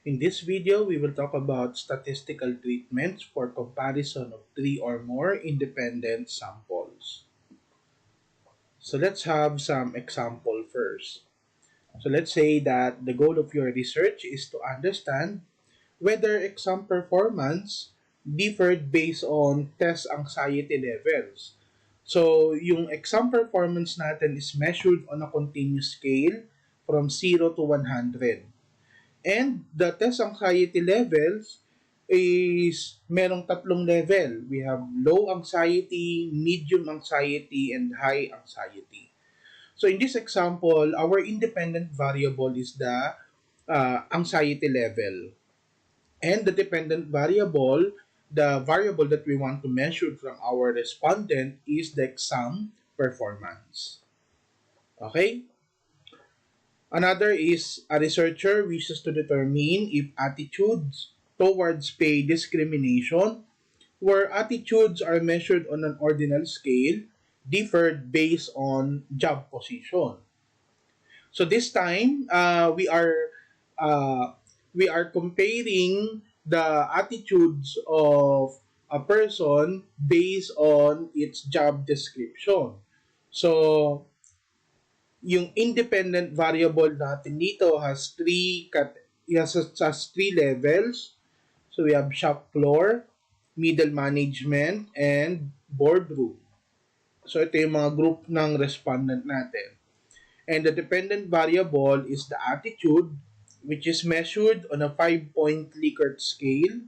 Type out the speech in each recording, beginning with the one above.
In this video, we will talk about statistical treatments for comparison of three or more independent samples. So let's have some example first. So let's say that the goal of your research is to understand whether exam performance differed based on test anxiety levels. So yung exam performance natin is measured on a continuous scale from 0 to 100. And the test anxiety levels is merong tatlong level. We have low anxiety, medium anxiety, and high anxiety. So in this example, our independent variable is the anxiety level. And the dependent variable, the variable that we want to measure from our respondent is the exam performance. Okay? Another is a researcher wishes to determine if attitudes towards pay discrimination, where attitudes are measured on an ordinal scale, differed based on job position. So this time, we are comparing the attitudes of a person based on its job description. So yung independent variable natin dito has three levels. So we have shop floor, middle management, and boardroom. So ito yung mga group ng respondent natin. And the dependent variable is the attitude, which is measured on a 5-point Likert scale,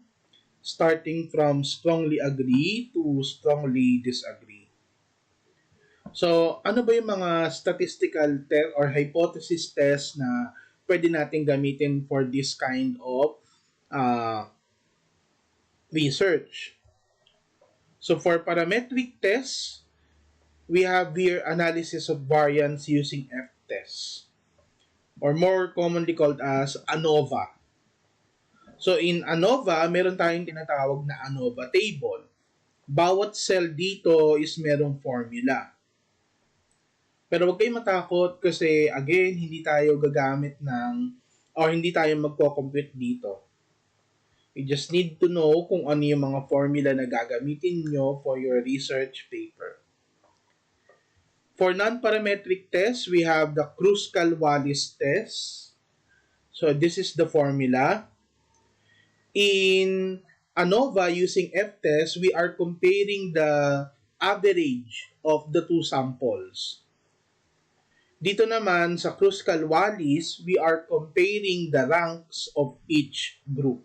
starting from strongly agree to strongly disagree. So, ano ba yung mga statistical test or hypothesis test na pwede natin gamitin for this kind of uh, research? So, for parametric tests, we have here analysis of variance using F-test, or more commonly called as ANOVA. So, in ANOVA, meron tayong tinatawag na ANOVA table. Bawat cell dito is merong formula. Pero huwag kayong matakot kasi again, hindi tayo gagamit ng or hindi tayo magko-compute dito. You just need to know kung ano yung mga formula na gagamitin nyo for your research paper. For non-parametric tests, we have the Kruskal-Wallis test. So this is the formula. In ANOVA, using F-test, we are comparing the average of the two samples. Dito naman sa Kruskal-Wallis, we are comparing the ranks of each group.